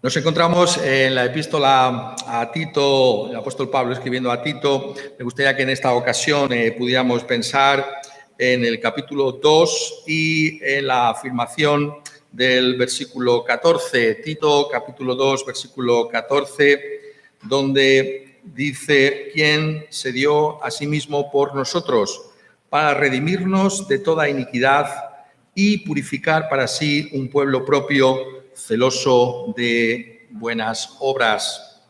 Nos encontramos en la epístola a Tito, el apóstol Pablo escribiendo a Tito. Me gustaría que en esta ocasión pudiéramos pensar en el capítulo 2 y en la afirmación del versículo 14. Tito, capítulo 2, versículo 14, donde dice: «Quien se dio a sí mismo por nosotros, para redimirnos de toda iniquidad y purificar para sí un pueblo propio, celoso de buenas obras».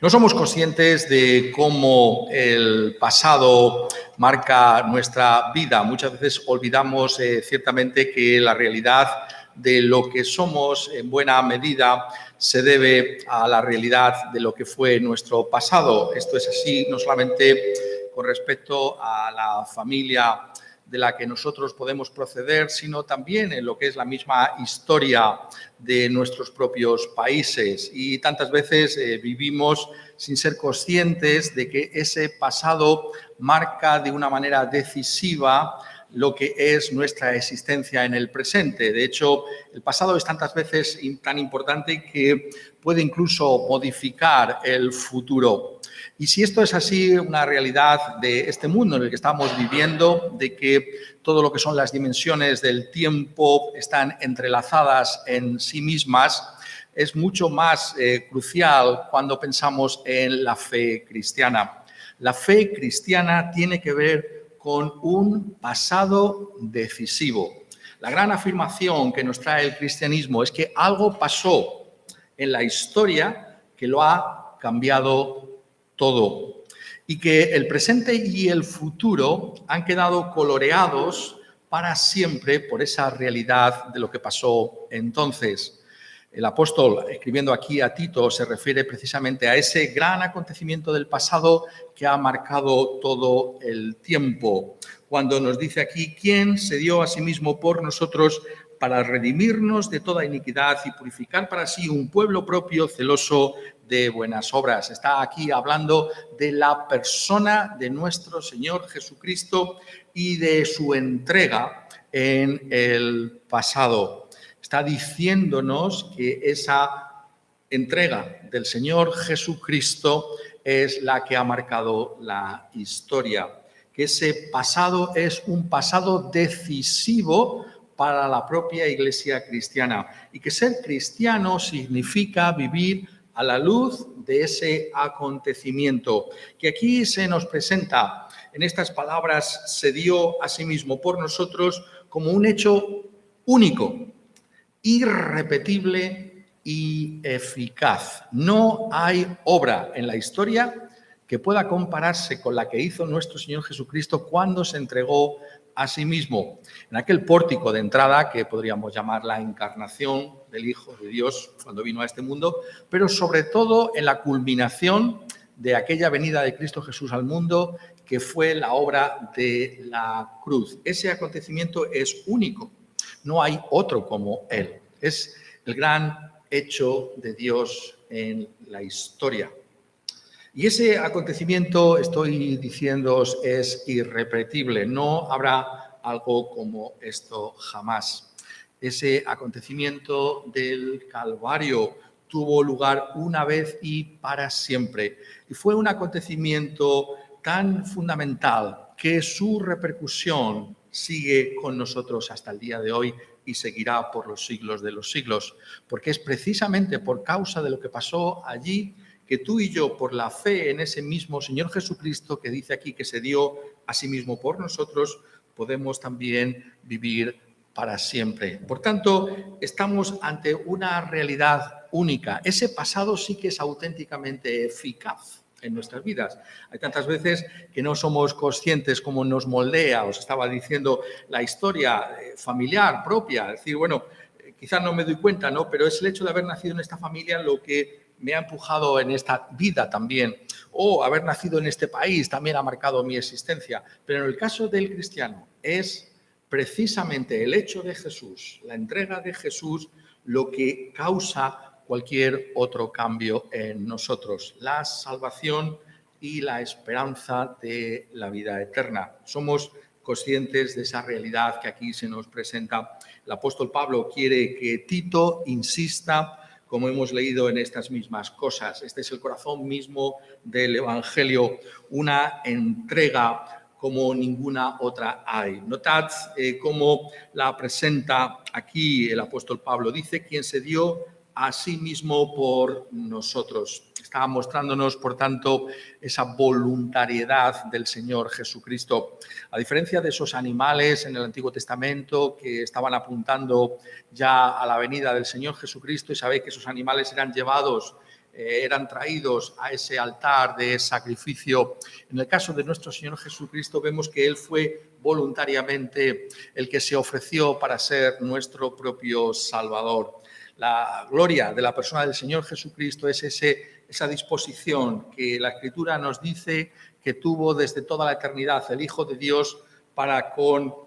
No somos conscientes de cómo el pasado marca nuestra vida. Muchas veces olvidamos ciertamente que la realidad de lo que somos en buena medida se debe a la realidad de lo que fue nuestro pasado. Esto es así no solamente con respecto a la familia de la que nosotros podemos proceder, sino también en lo que es la misma historia de nuestros propios países. Y tantas veces vivimos sin ser conscientes de que ese pasado marca de una manera decisiva lo que es nuestra existencia en el presente. De hecho, el pasado es tantas veces tan importante que puede incluso modificar el futuro. Y si esto es así, una realidad de este mundo en el que estamos viviendo, de que todo lo que son las dimensiones del tiempo están entrelazadas en sí mismas, es mucho más crucial cuando pensamos en la fe cristiana. La fe cristiana tiene que ver con un pasado decisivo. La gran afirmación que nos trae el cristianismo es que algo pasó en la historia que lo ha cambiado todo, y que el presente y el futuro han quedado coloreados para siempre por esa realidad de lo que pasó entonces. El apóstol, escribiendo aquí a Tito, se refiere precisamente a ese gran acontecimiento del pasado que ha marcado todo el tiempo, cuando nos dice aquí: «Quien se dio a sí mismo por nosotros para redimirnos de toda iniquidad y purificar para sí un pueblo propio, celoso de buenas obras». Está aquí hablando de la persona de nuestro Señor Jesucristo y de su entrega en el pasado. Está diciéndonos que esa entrega del Señor Jesucristo es la que ha marcado la historia, que ese pasado es un pasado decisivo para la propia Iglesia cristiana, y que ser cristiano significa vivir a la luz de ese acontecimiento, que aquí se nos presenta en estas palabras: «se dio a sí mismo por nosotros», como un hecho único, irrepetible y eficaz. No hay obra en la historia que pueda compararse con la que hizo nuestro Señor Jesucristo cuando se entregó a sí mismo, en aquel pórtico de entrada que podríamos llamar la encarnación del Hijo de Dios cuando vino a este mundo, pero sobre todo en la culminación de aquella venida de Cristo Jesús al mundo, que fue la obra de la cruz. Ese acontecimiento es único. No hay otro como Él. Es el gran hecho de Dios en la historia. Y ese acontecimiento, estoy diciéndoos, es irrepetible. No habrá algo como esto jamás. Ese acontecimiento del Calvario tuvo lugar una vez y para siempre. Y fue un acontecimiento tan fundamental que su repercusión sigue con nosotros hasta el día de hoy y seguirá por los siglos de los siglos, porque es precisamente por causa de lo que pasó allí que tú y yo, por la fe en ese mismo Señor Jesucristo, que dice aquí que se dio a sí mismo por nosotros, podemos también vivir para siempre. Por tanto, estamos ante una realidad única. Ese pasado sí que es auténticamente eficaz en nuestras vidas. Hay tantas veces que no somos conscientes cómo nos moldea, os estaba diciendo, la historia familiar propia. Es decir, bueno, quizás no me doy cuenta, ¿no? Pero es el hecho de haber nacido en esta familia lo que me ha empujado en esta vida también. O haber nacido en este país también ha marcado mi existencia. Pero en el caso del cristiano es precisamente el hecho de Jesús, la entrega de Jesús, lo que causa cualquier otro cambio en nosotros. La salvación y la esperanza de la vida eterna. Somos conscientes de esa realidad que aquí se nos presenta. El apóstol Pablo quiere que Tito insista como hemos leído en estas mismas cosas. Este es el corazón mismo del Evangelio, una entrega como ninguna otra hay. Notad cómo la presenta aquí el apóstol Pablo. Dice, quien se dio a sí mismo por nosotros. Está mostrándonos, por tanto, esa voluntariedad del Señor Jesucristo. A diferencia de esos animales en el Antiguo Testamento que estaban apuntando ya a la venida del Señor Jesucristo, y sabéis que esos animales eran llevados, eran traídos a ese altar de sacrificio. En el caso de nuestro Señor Jesucristo vemos que Él fue voluntariamente el que se ofreció para ser nuestro propio Salvador. La gloria de la persona del Señor Jesucristo es esa disposición que la Escritura nos dice que tuvo desde toda la eternidad el Hijo de Dios para,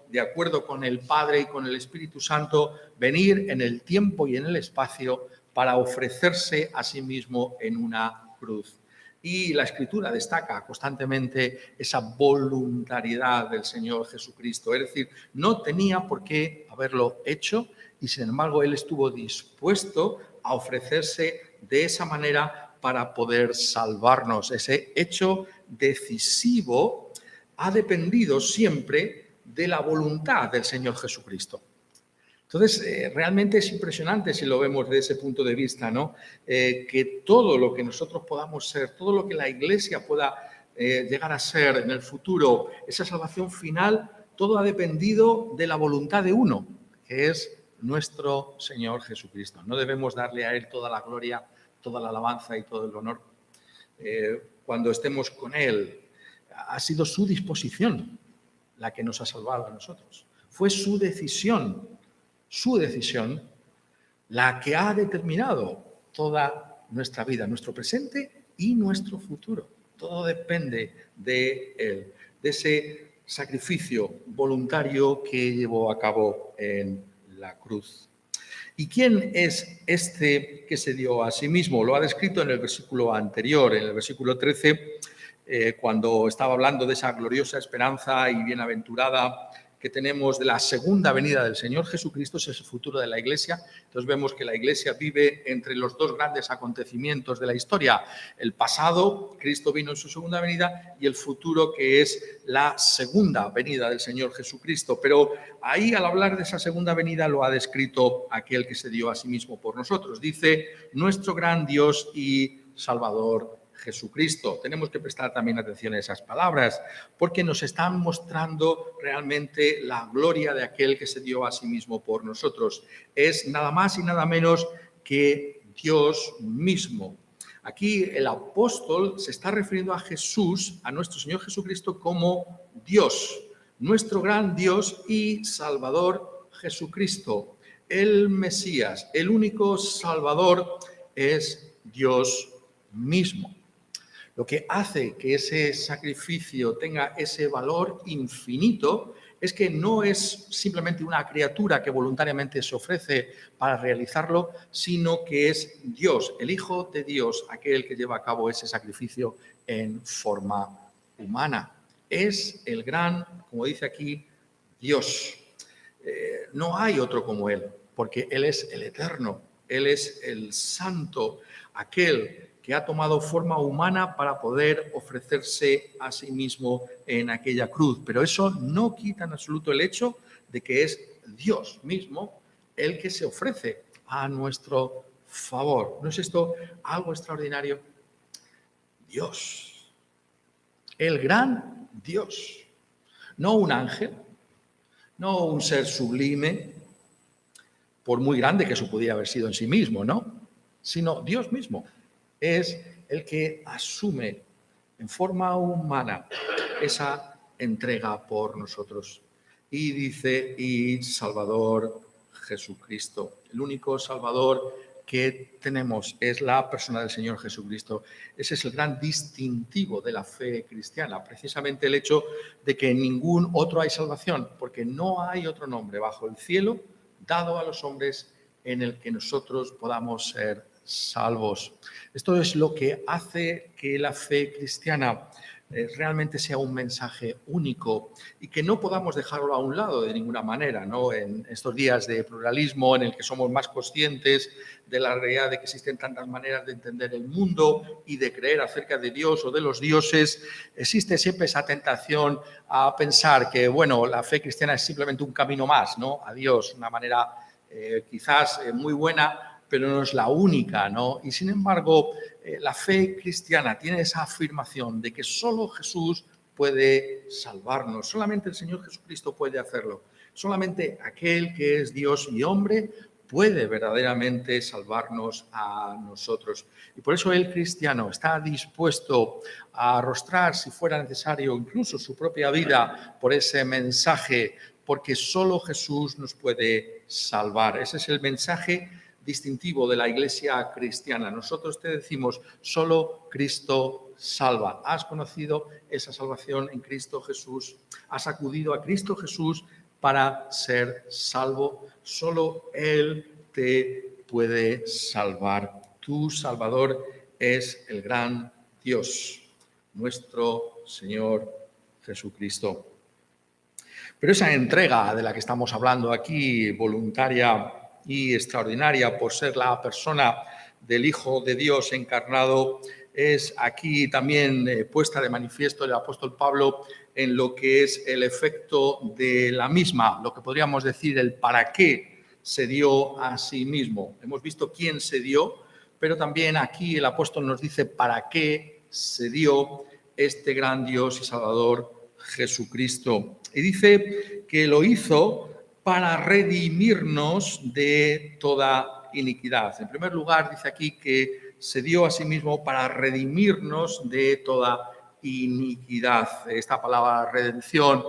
de acuerdo con el Padre y con el Espíritu Santo, venir en el tiempo y en el espacio para ofrecerse a sí mismo en una cruz. Y la Escritura destaca constantemente esa voluntariedad del Señor Jesucristo. Es decir, no tenía por qué haberlo hecho y, sin embargo, Él estuvo dispuesto a ofrecerse de esa manera para poder salvarnos. Ese hecho decisivo ha dependido siempre de la voluntad del Señor Jesucristo. Entonces, realmente es impresionante si lo vemos desde ese punto de vista, ¿no? Que todo lo que nosotros podamos ser, todo lo que la Iglesia pueda llegar a ser en el futuro, esa salvación final, todo ha dependido de la voluntad de uno, que es nuestro Señor Jesucristo. No debemos darle a Él toda la gloria, toda la alabanza y todo el honor. Cuando estemos con Él, ha sido su disposición la que nos ha salvado a nosotros. Fue su decisión la que ha determinado toda nuestra vida, nuestro presente y nuestro futuro. Todo depende de Él, de ese sacrificio voluntario que llevó a cabo en la cruz. ¿Y quién es este que se dio a sí mismo? Lo ha descrito en el versículo anterior, en el versículo 13, cuando estaba hablando de esa gloriosa esperanza y bienaventurada que tenemos de la segunda venida del Señor Jesucristo, es el futuro de la Iglesia. Entonces vemos que la Iglesia vive entre los dos grandes acontecimientos de la historia. El pasado, Cristo vino en su segunda venida, y el futuro, que es la segunda venida del Señor Jesucristo. Pero ahí, al hablar de esa segunda venida, lo ha descrito aquel que se dio a sí mismo por nosotros. Dice, nuestro gran Dios y Salvador Jesucristo. Tenemos que prestar también atención a esas palabras, porque nos están mostrando realmente la gloria de aquel que se dio a sí mismo por nosotros. Es nada más y nada menos que Dios mismo. Aquí el apóstol se está refiriendo a Jesús, a nuestro Señor Jesucristo, como Dios, nuestro gran Dios y Salvador Jesucristo. El Mesías, el único Salvador, es Dios mismo. Lo que hace que ese sacrificio tenga ese valor infinito es que no es simplemente una criatura que voluntariamente se ofrece para realizarlo, sino que es Dios, el Hijo de Dios, aquel que lleva a cabo ese sacrificio en forma humana. Es el gran, como dice aquí, Dios. No hay otro como Él, porque Él es el eterno, Él es el santo, aquel que ha tomado forma humana para poder ofrecerse a sí mismo en aquella cruz. Pero eso no quita en absoluto el hecho de que es Dios mismo el que se ofrece a nuestro favor. ¿No es esto algo extraordinario? Dios, el gran Dios, no un ángel, no un ser sublime, por muy grande que eso pudiera haber sido en sí mismo, ¿no? Sino Dios mismo es el que asume en forma humana esa entrega por nosotros. Y dice, y Salvador Jesucristo. El único Salvador que tenemos es la persona del Señor Jesucristo. Ese es el gran distintivo de la fe cristiana, precisamente el hecho de que en ningún otro hay salvación, porque no hay otro nombre bajo el cielo dado a los hombres en el que nosotros podamos ser salvos. Esto es lo que hace que la fe cristiana realmente sea un mensaje único y que no podamos dejarlo a un lado de ninguna manera, ¿no? En estos días de pluralismo en el que somos más conscientes de la realidad de que existen tantas maneras de entender el mundo y de creer acerca de Dios o de los dioses, existe siempre esa tentación a pensar que, bueno, la fe cristiana es simplemente un camino más, ¿no? A Dios, una manera quizás muy buena, pero no es la única, ¿no? Y sin embargo, la fe cristiana tiene esa afirmación de que solo Jesús puede salvarnos, solamente el Señor Jesucristo puede hacerlo, solamente aquel que es Dios y hombre puede verdaderamente salvarnos a nosotros. Y por eso el cristiano está dispuesto a arrostrar, si fuera necesario, incluso su propia vida por ese mensaje, porque solo Jesús nos puede salvar. Ese es el mensaje distintivo de la Iglesia cristiana. Nosotros te decimos, solo Cristo salva. ¿Has conocido esa salvación en Cristo Jesús? ¿Has acudido a Cristo Jesús para ser salvo? Solo Él te puede salvar. Tu Salvador es el gran Dios, nuestro Señor Jesucristo. Pero esa entrega de la que estamos hablando aquí, voluntaria y extraordinaria por ser la persona del Hijo de Dios encarnado, es aquí también puesta de manifiesto el apóstol Pablo en lo que es el efecto de la misma, lo que podríamos decir el para qué se dio a sí mismo. Hemos visto quién se dio, pero también aquí el apóstol nos dice para qué se dio este gran Dios y Salvador Jesucristo. Y dice que lo hizo para redimirnos de toda iniquidad. En primer lugar, dice aquí que se dio a sí mismo para redimirnos de toda iniquidad. Esta palabra redención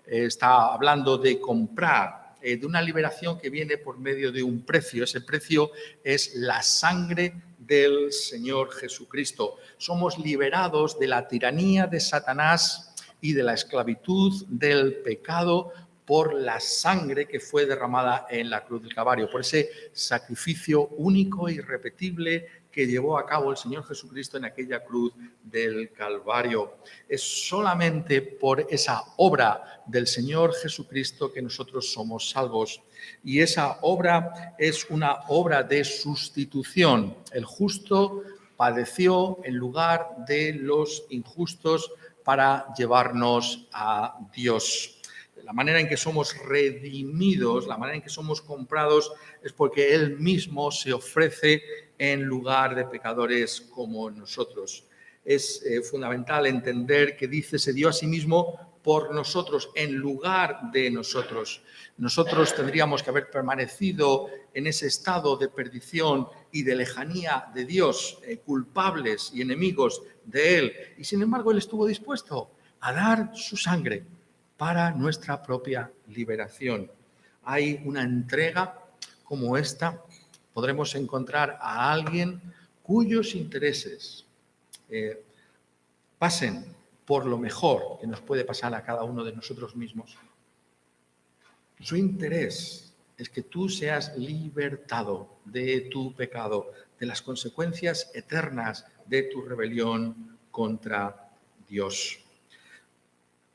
está hablando de comprar, de una liberación que viene por medio de un precio. Ese precio es la sangre del Señor Jesucristo. Somos liberados de la tiranía de Satanás y de la esclavitud del pecado por la sangre que fue derramada en la cruz del Calvario, por ese sacrificio único e irrepetible que llevó a cabo el Señor Jesucristo en aquella cruz del Calvario. Es solamente por esa obra del Señor Jesucristo que nosotros somos salvos. Y esa obra es una obra de sustitución. El justo padeció en lugar de los injustos para llevarnos a Dios. La manera en que somos redimidos, la manera en que somos comprados, es porque Él mismo se ofrece en lugar de pecadores como nosotros. Es fundamental entender que dice, se dio a sí mismo por nosotros, en lugar de nosotros. Nosotros tendríamos que haber permanecido en ese estado de perdición y de lejanía de Dios, culpables y enemigos de Él. Y sin embargo, Él estuvo dispuesto a dar su sangre para nuestra propia liberación. Hay una entrega como esta, podremos encontrar a alguien cuyos intereses pasen por lo mejor que nos puede pasar a cada uno de nosotros mismos. Su interés es que tú seas libertado de tu pecado, de las consecuencias eternas de tu rebelión contra Dios.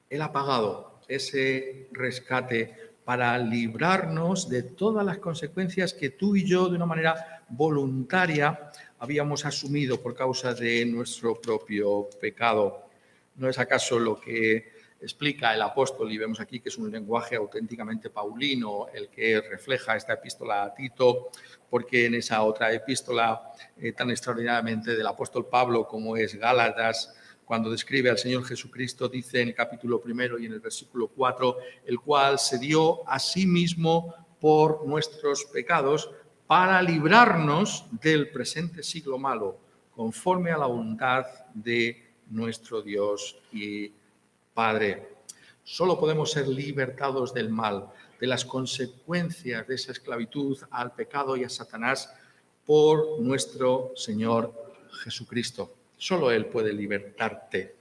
Él ha pagado ese rescate para librarnos de todas las consecuencias que tú y yo, de una manera voluntaria, habíamos asumido por causa de nuestro propio pecado. ¿No es acaso lo que explica el apóstol? Y vemos aquí que es un lenguaje auténticamente paulino el que refleja esta epístola a Tito, porque en esa otra epístola tan extraordinariamente del apóstol Pablo como es Gálatas, cuando describe al Señor Jesucristo, dice en el capítulo 1 y en el versículo 4, el cual se dio a sí mismo por nuestros pecados para librarnos del presente siglo malo, conforme a la voluntad de nuestro Dios y Padre. Solo podemos ser libertados del mal, de las consecuencias de esa esclavitud al pecado y a Satanás por nuestro Señor Jesucristo. Solo Él puede libertarte.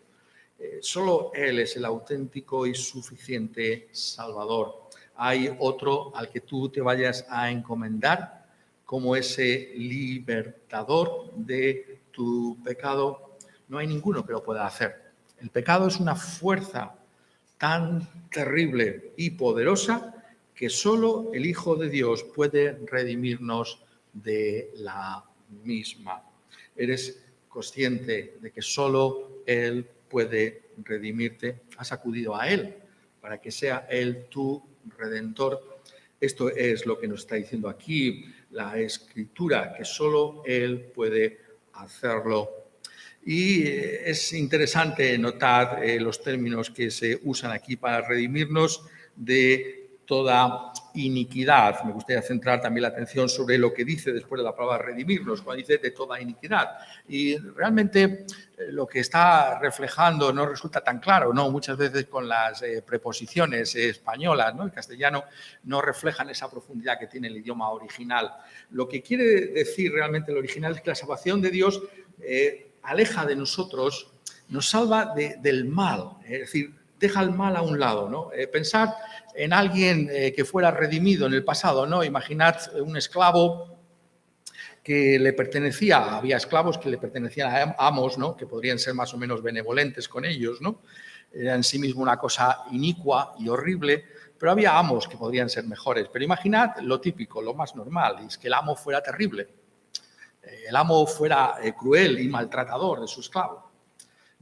Solo Él es el auténtico y suficiente Salvador. ¿Hay otro al que tú te vayas a encomendar como ese libertador de tu pecado? No hay ninguno que lo pueda hacer. El pecado es una fuerza tan terrible y poderosa que solo el Hijo de Dios puede redimirnos de la misma. ¿Eres consciente de que solo Él puede redimirte? ¿Has acudido a Él para que sea Él tu Redentor? Esto es lo que nos está diciendo aquí la Escritura, que solo Él puede hacerlo. Y es interesante notar los términos que se usan aquí para redimirnos de toda iniquidad. Me gustaría centrar también la atención sobre lo que dice después de la palabra redimirnos, cuando dice de toda iniquidad. Y realmente lo que está reflejando no resulta tan claro, ¿no? Muchas veces con las preposiciones españolas, ¿no? El castellano no reflejan esa profundidad que tiene el idioma original. Lo que quiere decir realmente el original es que la salvación de Dios aleja de nosotros, nos salva del mal, es decir, deja el mal a un lado, ¿no? Pensad en alguien que fuera redimido en el pasado, ¿no? Imaginad un esclavo que le pertenecía, había esclavos que le pertenecían a amos, ¿no? Que podrían ser más o menos benevolentes con ellos, ¿no? Era en sí mismo una cosa inicua y horrible, pero había amos que podrían ser mejores. Pero imaginad lo típico, lo más normal, es que el amo fuera terrible, el amo fuera cruel y maltratador de su esclavo.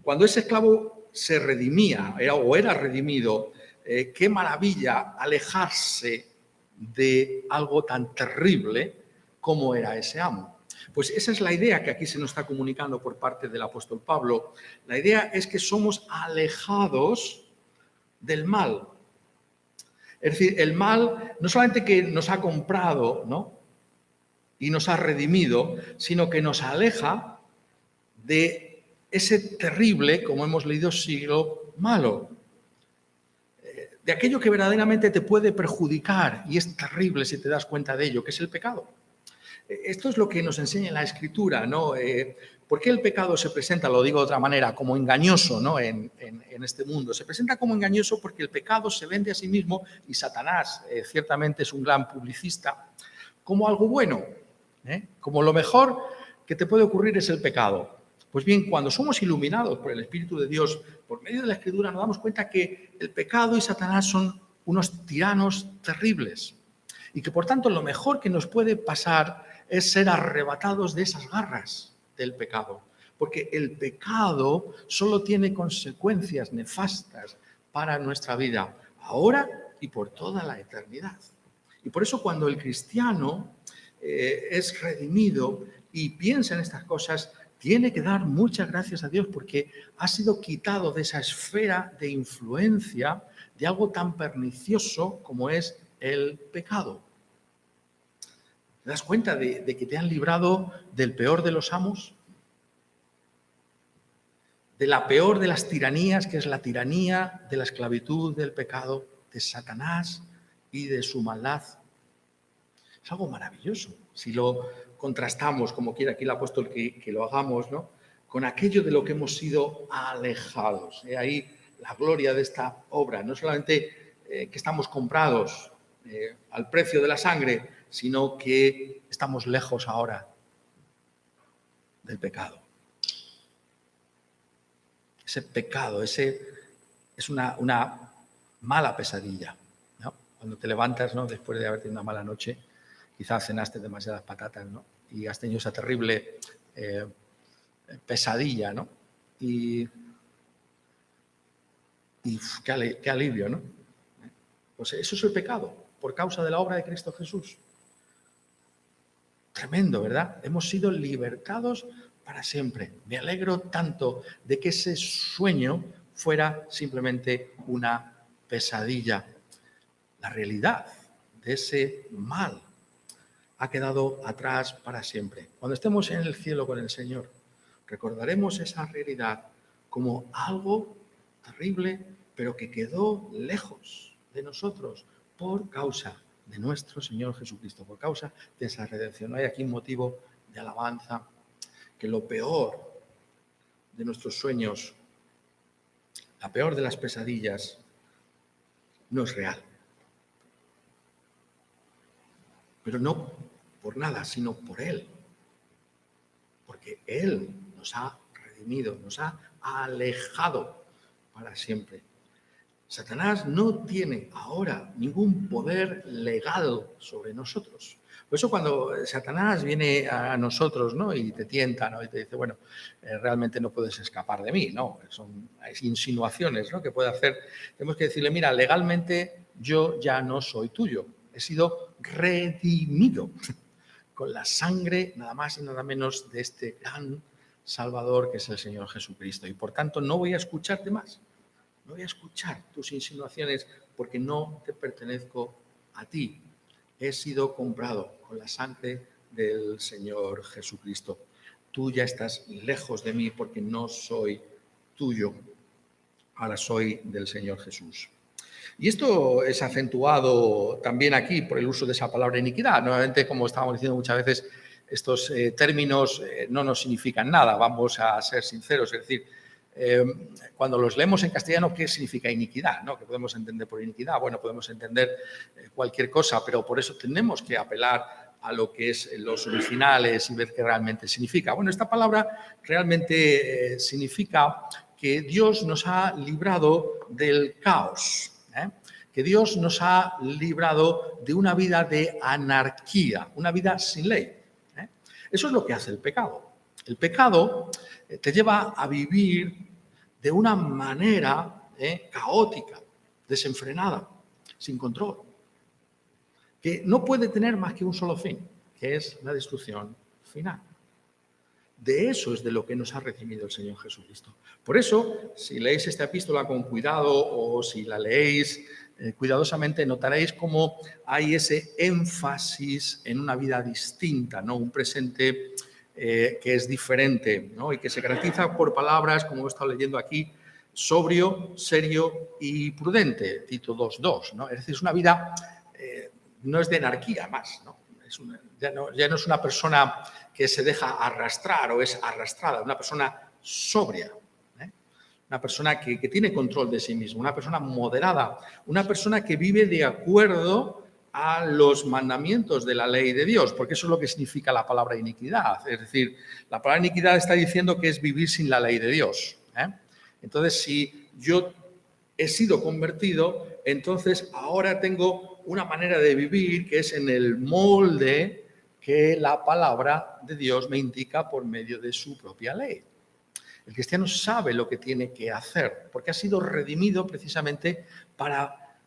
Cuando ese esclavo se redimía o era redimido, qué maravilla alejarse de algo tan terrible como era ese amo. Pues esa es la idea que aquí se nos está comunicando por parte del apóstol Pablo. La idea es que somos alejados del mal. Es decir, el mal no solamente que nos ha comprado, ¿no? Y nos ha redimido, sino que nos aleja de ese terrible, como hemos leído, siglo malo. De aquello que verdaderamente te puede perjudicar y es terrible si te das cuenta de ello, que es el pecado. Esto es lo que nos enseña la Escritura, ¿no? ¿Por qué el pecado se presenta, lo digo de otra manera, como engañoso, ¿no? en este mundo? Se presenta como engañoso porque el pecado se vende a sí mismo y Satanás ciertamente es un gran publicista, como algo bueno, como lo mejor que te puede ocurrir es el pecado. Pues bien, cuando somos iluminados por el Espíritu de Dios, por medio de la Escritura, nos damos cuenta que el pecado y Satanás son unos tiranos terribles y que, por tanto, lo mejor que nos puede pasar es ser arrebatados de esas garras del pecado, porque el pecado solo tiene consecuencias nefastas para nuestra vida, ahora y por toda la eternidad. Y por eso cuando el cristiano es redimido y piensa en estas cosas, tiene que dar muchas gracias a Dios porque ha sido quitado de esa esfera de influencia de algo tan pernicioso como es el pecado. ¿Te das cuenta de que te han librado del peor de los amos? De la peor de las tiranías, que es la tiranía de la esclavitud del pecado, de Satanás y de su maldad. Es algo maravilloso. Si lo contrastamos, como quiere aquí el apóstol que lo hagamos, ¿no? Con aquello de lo que hemos sido alejados. Ahí la gloria de esta obra. No solamente que estamos comprados al precio de la sangre, sino que estamos lejos ahora del pecado. Ese pecado, es una mala pesadilla, ¿no? Cuando te levantas, ¿no? Después de haber tenido una mala noche, quizás cenaste demasiadas patatas, ¿no? Y has tenido esa terrible pesadilla, ¿no? Y qué alivio, ¿no? Pues eso es el pecado, por causa de la obra de Cristo Jesús. Tremendo, ¿verdad? Hemos sido libertados para siempre. Me alegro tanto de que ese sueño fuera simplemente una pesadilla. La realidad de ese mal ha quedado atrás para siempre. Cuando estemos en el cielo con el Señor, recordaremos esa realidad como algo terrible, pero que quedó lejos de nosotros por causa de nuestro Señor Jesucristo, por causa de esa redención. No hay aquí un motivo de alabanza, que lo peor de nuestros sueños, la peor de las pesadillas, no es real. Pero no por nada, sino por Él. Porque Él nos ha redimido, nos ha alejado para siempre. Satanás no tiene ahora ningún poder legal sobre nosotros. Por eso cuando Satanás viene a nosotros, ¿no?, y te tienta, ¿no?, y te dice, bueno, realmente no puedes escapar de mí, ¿no? Son insinuaciones, ¿no?, que puede hacer. Tenemos que decirle, mira, legalmente yo ya no soy tuyo. He sido redimido con la sangre, nada más y nada menos, de este gran Salvador que es el Señor Jesucristo. Y por tanto no voy a escucharte más. No voy a escuchar tus insinuaciones porque no te pertenezco a ti. He sido comprado con la sangre del Señor Jesucristo. Tú ya estás lejos de mí porque no soy tuyo. Ahora soy del Señor Jesús. Y esto es acentuado también aquí por el uso de esa palabra iniquidad. Nuevamente, como estábamos diciendo muchas veces, estos términos no nos significan nada, vamos a ser sinceros. Es decir, cuando los leemos en castellano, ¿qué significa iniquidad? ¿No? ¿Qué podemos entender por iniquidad? Bueno, podemos entender cualquier cosa, pero por eso tenemos que apelar a lo que es los originales y ver qué realmente significa. Bueno, esta palabra realmente significa que Dios nos ha librado del caos, que Dios nos ha librado de una vida de anarquía, una vida sin ley. Eso es lo que hace el pecado. El pecado te lleva a vivir de una manera caótica, desenfrenada, sin control, que no puede tener más que un solo fin, que es la destrucción final. De eso es de lo que nos ha redimido el Señor Jesucristo. Por eso, si leéis esta epístola con cuidado o si la leéis cuidadosamente, notaréis cómo hay ese énfasis en una vida distinta, ¿no? Un presente que es diferente, ¿no? Y que se caracteriza por palabras, como he estado leyendo aquí, sobrio, serio y prudente, Tito 2:2, ¿no? Es decir, es una vida, no es de anarquía más, ¿no? Ya no es una persona que se deja arrastrar o es arrastrada, una persona sobria, una persona que tiene control de sí misma, una persona moderada, una persona que vive de acuerdo a los mandamientos de la ley de Dios, porque eso es lo que significa la palabra iniquidad. Es decir, la palabra iniquidad está diciendo que es vivir sin la ley de Dios. Entonces, si yo he sido convertido, entonces ahora tengo una manera de vivir que es en el molde que la palabra de Dios me indica por medio de su propia ley. El cristiano sabe lo que tiene que hacer, porque ha sido redimido precisamente para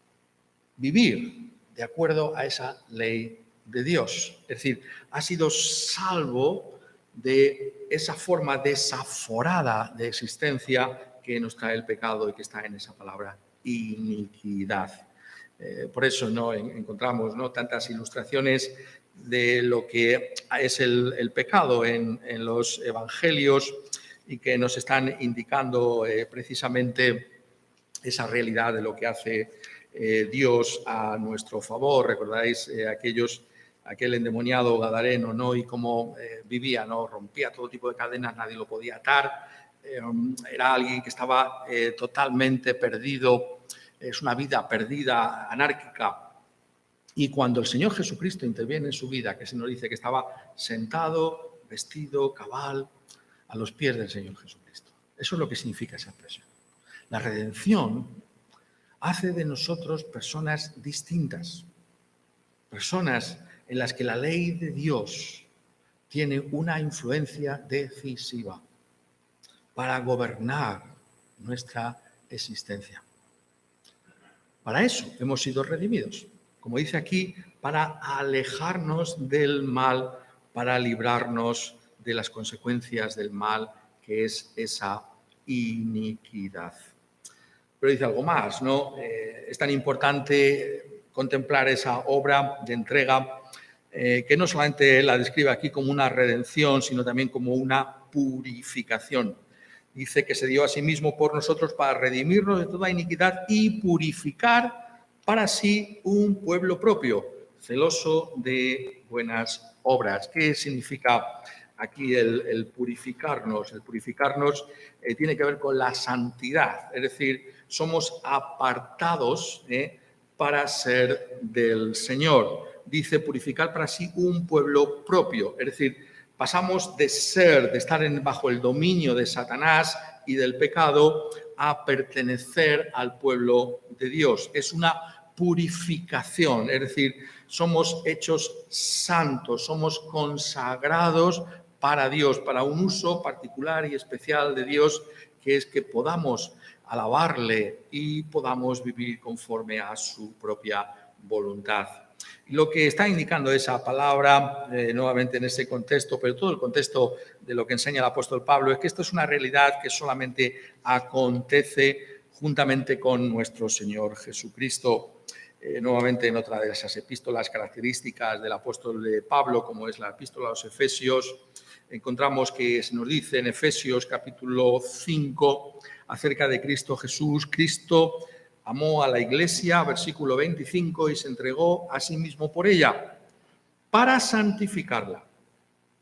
vivir de acuerdo a esa ley de Dios. Es decir, ha sido salvo de esa forma desaforada de existencia que nos trae el pecado y que está en esa palabra iniquidad. Por eso no encontramos, ¿no?, tantas ilustraciones de lo que es el pecado en los evangelios y que nos están indicando precisamente esa realidad de lo que hace Dios a nuestro favor. Recordáis aquel endemoniado gadareno, ¿no?, y cómo vivía, ¿no?, rompía todo tipo de cadenas, nadie lo podía atar. Era alguien que estaba totalmente perdido, es una vida perdida, anárquica. Y cuando el Señor Jesucristo interviene en su vida, que se nos dice que estaba sentado, vestido, cabal, a los pies del Señor Jesucristo. Eso es lo que significa esa expresión. La redención hace de nosotros personas distintas, personas en las que la ley de Dios tiene una influencia decisiva para gobernar nuestra existencia. Para eso hemos sido redimidos. Como dice aquí, para alejarnos del mal, para librarnos de las consecuencias del mal, que es esa iniquidad. Pero dice algo más, ¿no? Es tan importante contemplar esa obra de entrega que no solamente la describe aquí como una redención, sino también como una purificación. Dice que se dio a sí mismo por nosotros para redimirnos de toda iniquidad y purificar para sí un pueblo propio, celoso de buenas obras. ¿Qué significa aquí el purificarnos? El purificarnos tiene que ver con la santidad, es decir, somos apartados para ser del Señor. Dice purificar para sí un pueblo propio, es decir, pasamos de estar bajo el dominio de Satanás y del pecado a pertenecer al pueblo de Dios. Es una purificación, es decir, somos hechos santos, somos consagrados para Dios, para un uso particular y especial de Dios, que es que podamos alabarle y podamos vivir conforme a su propia voluntad. Y lo que está indicando esa palabra, nuevamente en ese contexto, pero todo el contexto de lo que enseña el apóstol Pablo, es que esto es una realidad que solamente acontece juntamente con nuestro Señor Jesucristo. Nuevamente en otra de esas epístolas características del apóstol de Pablo, como es la epístola a los Efesios, encontramos que se nos dice en Efesios capítulo 5 acerca de Cristo Jesús. Cristo amó a la iglesia, versículo 25, y se entregó a sí mismo por ella, para santificarla,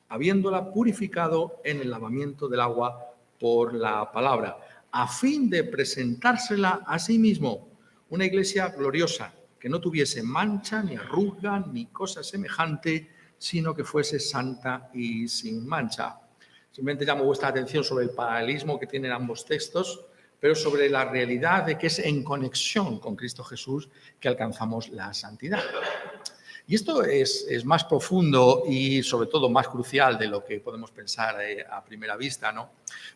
habiéndola purificado en el lavamiento del agua por la palabra, a fin de presentársela a sí mismo, una iglesia gloriosa, que no tuviese mancha, ni arruga, ni cosa semejante, sino que fuese santa y sin mancha. Simplemente llamo vuestra atención sobre el paralelismo que tienen ambos textos, pero sobre la realidad de que es en conexión con Cristo Jesús que alcanzamos la santidad. Y esto es más profundo y sobre todo más crucial de lo que podemos pensar a primera vista, ¿no?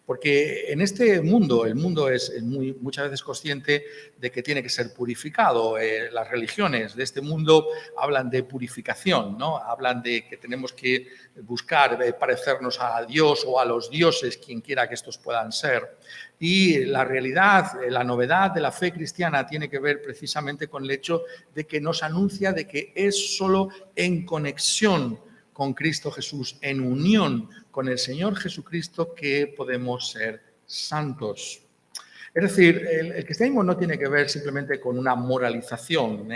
Porque en este mundo, el mundo es muchas veces consciente de que tiene que ser purificado. Las religiones de este mundo hablan de purificación, ¿no? Hablan de que tenemos que buscar parecernos a Dios o a los dioses, quien quiera que estos puedan ser. Y la realidad, la novedad de la fe cristiana tiene que ver precisamente con el hecho de que nos anuncia de que es solo en conexión con Cristo Jesús, en unión con el Señor Jesucristo, que podemos ser santos. Es decir, el cristianismo no tiene que ver simplemente con una moralización,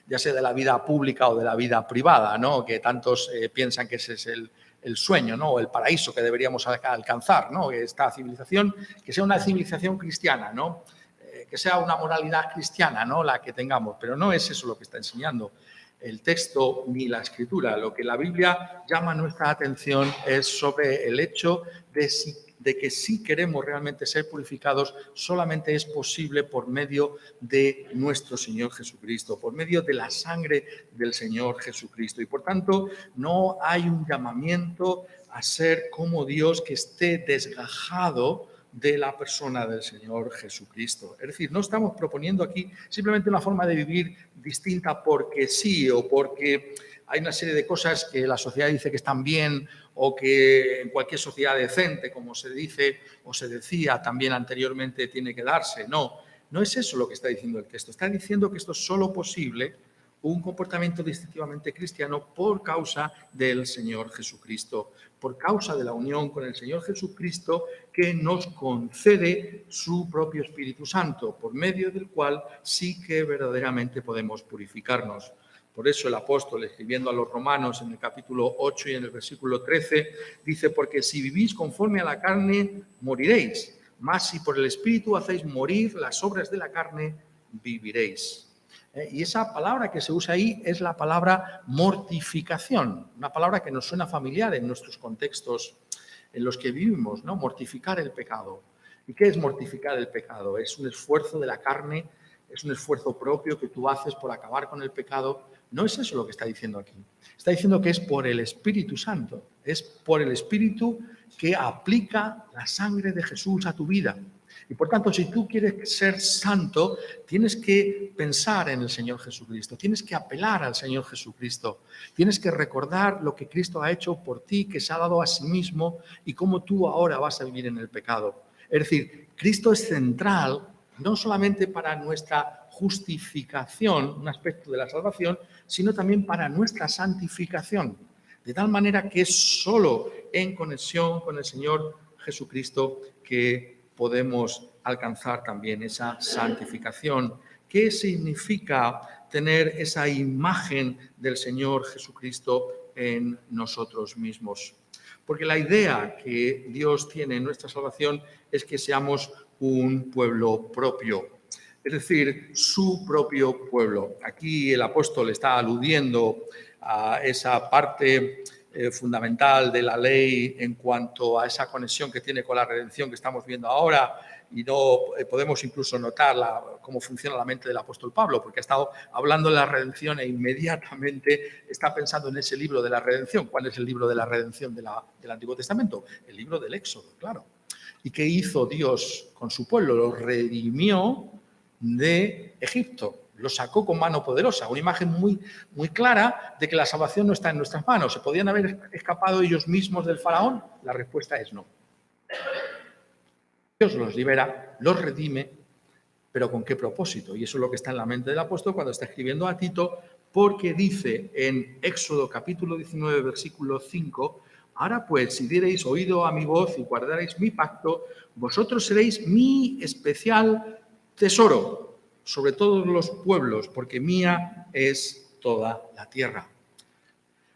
ya sea de la vida pública o de la vida privada, ¿no? Que tantos piensan que ese es el sueño, ¿no? O el paraíso que deberíamos alcanzar, ¿no? Esta civilización, que sea una civilización cristiana, ¿no? Que sea una moralidad cristiana, ¿no? La que tengamos, pero no es eso lo que está enseñando el texto ni la escritura. Lo que la Biblia llama nuestra atención es sobre el hecho de que si queremos realmente ser purificados, solamente es posible por medio de nuestro Señor Jesucristo, por medio de la sangre del Señor Jesucristo. Y por tanto, no hay un llamamiento a ser como Dios que esté desgajado de la persona del Señor Jesucristo. Es decir, no estamos proponiendo aquí simplemente una forma de vivir distinta porque sí o porque hay una serie de cosas que la sociedad dice que están bien o que en cualquier sociedad decente, como se dice o se decía también anteriormente, tiene que darse. No, no es eso lo que está diciendo el texto. Está diciendo que esto es solo posible un comportamiento distintivamente cristiano por causa del Señor Jesucristo, por causa de la unión con el Señor Jesucristo que nos concede su propio Espíritu Santo, por medio del cual sí que verdaderamente podemos purificarnos. Por eso el apóstol, escribiendo a los romanos en el capítulo 8 y en el versículo 13, dice, porque si vivís conforme a la carne, moriréis, mas si por el Espíritu hacéis morir las obras de la carne, viviréis. Y esa palabra que se usa ahí es la palabra mortificación, una palabra que nos suena familiar en nuestros contextos en los que vivimos, ¿no? Mortificar el pecado. ¿Y qué es mortificar el pecado? Es un esfuerzo de la carne, es un esfuerzo propio que tú haces por acabar con el pecado. No es eso lo que está diciendo aquí. Está diciendo que es por el Espíritu Santo, es por el Espíritu que aplica la sangre de Jesús a tu vida. Y por tanto, si tú quieres ser santo, tienes que pensar en el Señor Jesucristo, tienes que apelar al Señor Jesucristo, tienes que recordar lo que Cristo ha hecho por ti, que se ha dado a sí mismo y cómo tú ahora vas a vivir en el pecado. Es decir, Cristo es central no solamente para nuestra justificación, un aspecto de la salvación, sino también para nuestra santificación. De tal manera que es solo en conexión con el Señor Jesucristo que podemos alcanzar también esa santificación. ¿Qué significa tener esa imagen del Señor Jesucristo en nosotros mismos? Porque la idea que Dios tiene en nuestra salvación es que seamos un pueblo propio, es decir, su propio pueblo. Aquí el apóstol está aludiendo a esa parte fundamental de la ley en cuanto a esa conexión que tiene con la redención que estamos viendo ahora, y no podemos incluso notar cómo funciona la mente del apóstol Pablo, porque ha estado hablando de la redención e inmediatamente está pensando en ese libro de la redención. ¿Cuál es el libro de la redención del Antiguo Testamento? El libro del Éxodo, claro. ¿Y qué hizo Dios con su pueblo? Lo redimió de Egipto, lo sacó con mano poderosa. Una imagen muy, muy clara de que la salvación no está en nuestras manos. ¿Se podían haber escapado ellos mismos del faraón? La respuesta es no. Dios los libera, los redime, pero ¿con qué propósito? Y eso es lo que está en la mente del apóstol cuando está escribiendo a Tito, porque dice en Éxodo capítulo 19, versículo 5, ahora pues, si diereis oído a mi voz y guardaréis mi pacto, vosotros seréis mi especial tesoro sobre todos los pueblos, porque mía es toda la tierra.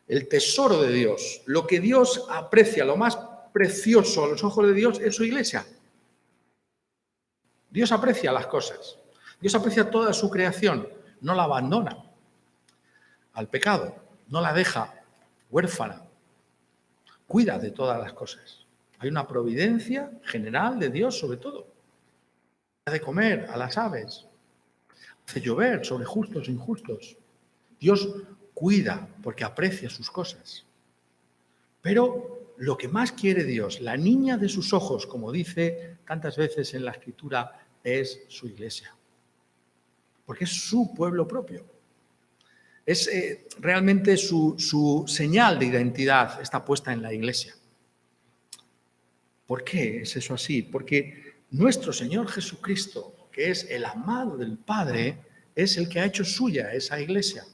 El tesoro de Dios, lo que Dios aprecia, lo más precioso a los ojos de Dios es su iglesia. Dios aprecia las cosas. Dios aprecia toda su creación. No la abandona al pecado. No la deja huérfana. Cuida de todas las cosas. Hay una providencia general de Dios sobre todo. Da de comer a las aves. Hace llover sobre justos e injustos. Dios cuida porque aprecia sus cosas. Pero lo que más quiere Dios, la niña de sus ojos, como dice tantas veces en la Escritura, es su iglesia. Porque es su pueblo propio. Es realmente su señal de identidad está puesta en la iglesia. ¿Por qué es eso así? Porque nuestro Señor Jesucristo, que es el amado del Padre, es el que ha hecho suya esa iglesia.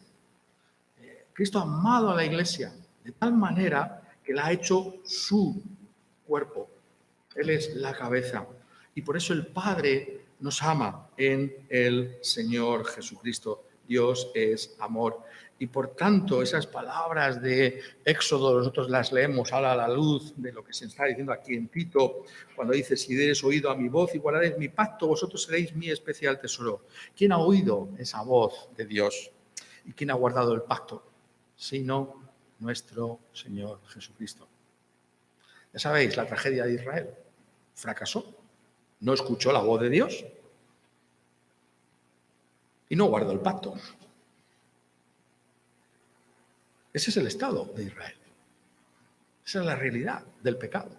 Cristo ha amado a la iglesia de tal manera que la ha hecho su cuerpo. Él es la cabeza. Y por eso el Padre nos ama en el Señor Jesucristo. Dios es amor. Y por tanto, esas palabras de Éxodo, nosotros las leemos ahora a la luz de lo que se está diciendo aquí en Tito, cuando dice, si diereis oído a mi voz y guardaréis mi pacto, vosotros seréis mi especial tesoro. ¿Quién ha oído esa voz de Dios? ¿Y quién ha guardado el pacto? Sino nuestro Señor Jesucristo. Ya sabéis, la tragedia de Israel. Fracasó, no escuchó la voz de Dios y no guardó el pacto. Ese es el estado de Israel. Esa es la realidad del pecado.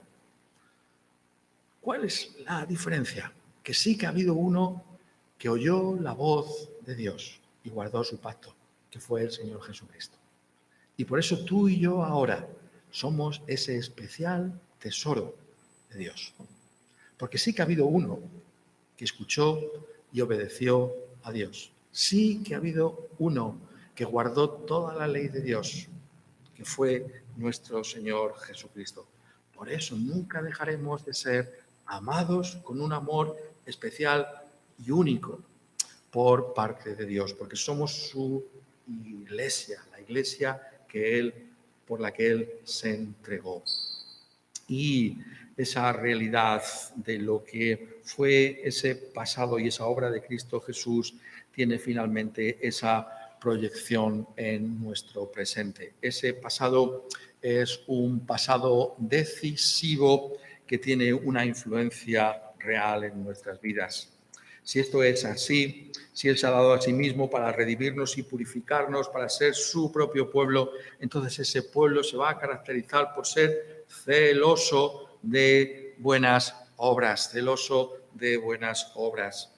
¿Cuál es la diferencia? Que sí que ha habido uno que oyó la voz de Dios y guardó su pacto, que fue el Señor Jesucristo. Y por eso tú y yo ahora somos ese especial tesoro de Dios. Porque sí que ha habido uno que escuchó y obedeció a Dios. Sí que ha habido uno que guardó toda la ley de Dios, que fue nuestro Señor Jesucristo. Por eso nunca dejaremos de ser amados con un amor especial y único por parte de Dios, porque somos su iglesia, la iglesia por la que Él se entregó. Y esa realidad de lo que fue ese pasado y esa obra de Cristo Jesús tiene finalmente esa proyección en nuestro presente. Ese pasado es un pasado decisivo que tiene una influencia real en nuestras vidas. Si esto es así, si Él se ha dado a sí mismo para redimirnos y purificarnos, para ser su propio pueblo, entonces ese pueblo se va a caracterizar por ser celoso de buenas obras, celoso de buenas obras.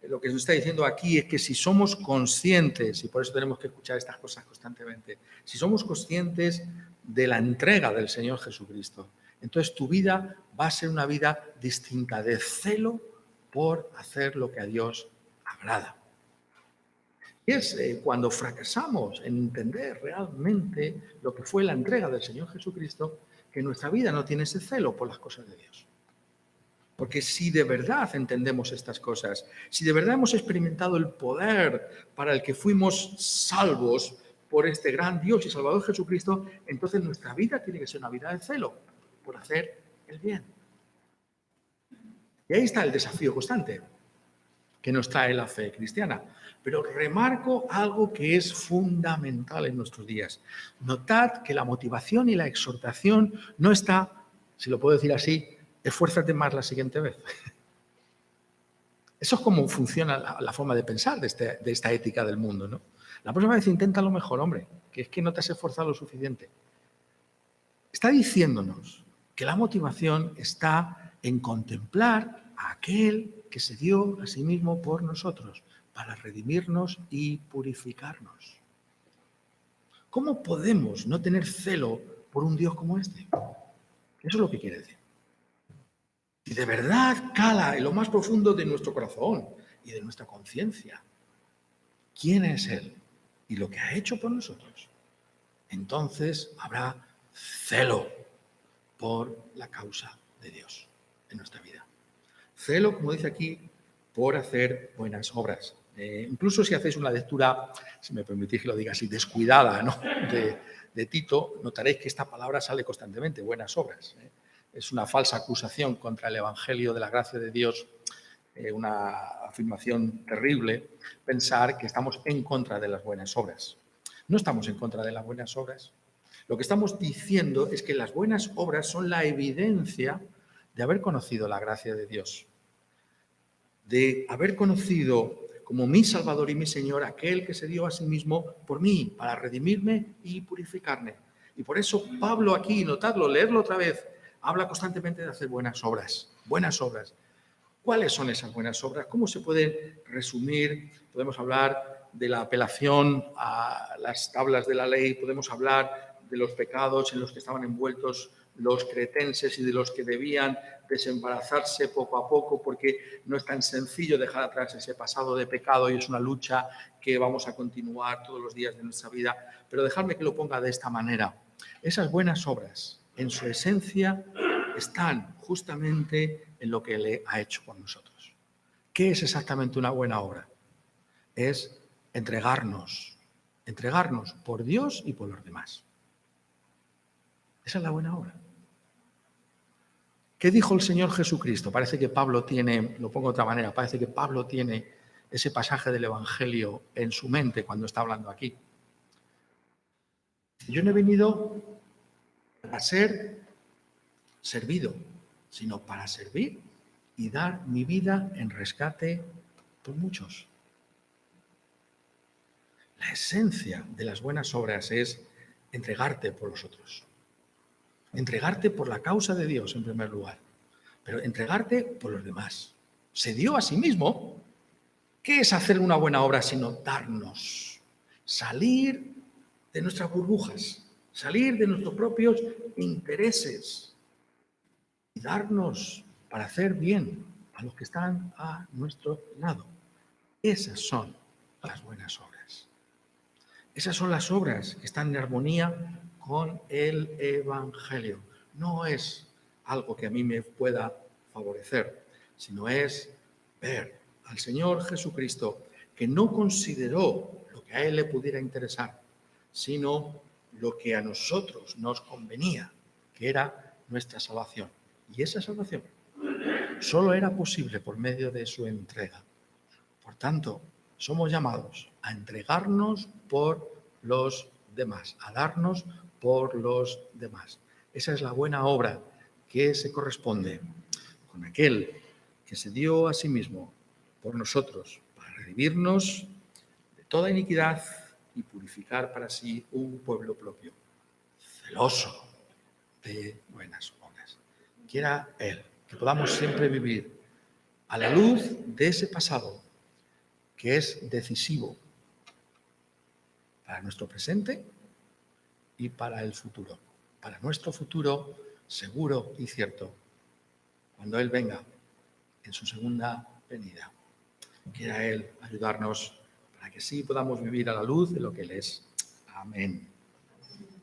Lo que nos está diciendo aquí es que si somos conscientes, y por eso tenemos que escuchar estas cosas constantemente, si somos conscientes de la entrega del Señor Jesucristo, entonces tu vida va a ser una vida distinta, de celo por hacer lo que a Dios agrada. Y es cuando fracasamos en entender realmente lo que fue la entrega del Señor Jesucristo, que nuestra vida no tiene ese celo por las cosas de Dios. Porque si de verdad entendemos estas cosas, si de verdad hemos experimentado el poder para el que fuimos salvos por este gran Dios y Salvador Jesucristo, entonces nuestra vida tiene que ser una vida de celo por hacer el bien. Y ahí está el desafío constante. que nos trae la fe cristiana. Pero remarco algo que es fundamental en nuestros días. Notad que la motivación y la exhortación no está, si lo puedo decir así, esfuérzate más la siguiente vez. Eso es como funciona la forma de pensar de esta ética del mundo, ¿no? La próxima vez intenta lo mejor, hombre, que es que no te has esforzado lo suficiente. Está diciéndonos que la motivación está en contemplar a aquel que se dio a sí mismo por nosotros, para redimirnos y purificarnos. ¿Cómo podemos no tener celo por un Dios como este? Eso es lo que quiere decir. Si de verdad cala en lo más profundo de nuestro corazón y de nuestra conciencia, ¿quién es Él y lo que ha hecho por nosotros? Entonces habrá celo por la causa de Dios en nuestra vida. Celo, como dice aquí, por hacer buenas obras. Incluso si hacéis una lectura, si me permitís que lo diga así, descuidada, ¿no?, de Tito, notaréis que esta palabra sale constantemente, buenas obras. Es una falsa acusación contra el Evangelio de la gracia de Dios, una afirmación terrible, pensar que estamos en contra de las buenas obras. No estamos en contra de las buenas obras. Lo que estamos diciendo es que las buenas obras son la evidencia de haber conocido la gracia de Dios, de haber conocido como mi Salvador y mi Señor aquel que se dio a sí mismo por mí, para redimirme y purificarme. Y por eso Pablo aquí, notadlo, leerlo otra vez, habla constantemente de hacer buenas obras, buenas obras. ¿Cuáles son esas buenas obras? ¿Cómo se pueden resumir? Podemos hablar de la apelación a las tablas de la ley, podemos hablar de los pecados en los que estaban envueltos los cretenses y de los que debían desembarazarse poco a poco, porque no es tan sencillo dejar atrás ese pasado de pecado y es una lucha que vamos a continuar todos los días de nuestra vida. Pero dejadme que lo ponga de esta manera. Esas buenas obras, en su esencia, están justamente en lo que Él ha hecho por nosotros. ¿Qué es exactamente una buena obra? Es entregarnos por Dios y por los demás. Esa es la buena obra. ¿Qué dijo el Señor Jesucristo? Parece que Pablo tiene, lo pongo de otra manera, parece que Pablo tiene ese pasaje del Evangelio en su mente cuando está hablando aquí. Yo no he venido a ser servido, sino para servir y dar mi vida en rescate por muchos. La esencia de las buenas obras es entregarte por los otros. Entregarte por la causa de Dios, en primer lugar, pero entregarte por los demás. Se dio a sí mismo. ¿Qué es hacer una buena obra sino darnos? Salir de nuestras burbujas, salir de nuestros propios intereses y darnos para hacer bien a los que están a nuestro lado. Esas son las buenas obras. Esas son las obras que están en armonía con el Evangelio. No es algo que a mí me pueda favorecer, sino es ver al Señor Jesucristo, que no consideró lo que a Él le pudiera interesar, sino lo que a nosotros nos convenía, que era nuestra salvación. Y esa salvación solo era posible por medio de su entrega. Por tanto, somos llamados a entregarnos por los demás, a darnos por los demás. Esa es la buena obra que se corresponde con aquel que se dio a sí mismo por nosotros para redimirnos de toda iniquidad y purificar para sí un pueblo propio, celoso de buenas obras. Quiera Él que podamos siempre vivir a la luz de ese pasado que es decisivo para nuestro presente y para el futuro, para nuestro futuro seguro y cierto, cuando Él venga en su segunda venida. Quiera Él ayudarnos para que sí podamos vivir a la luz de lo que Él es. Amén.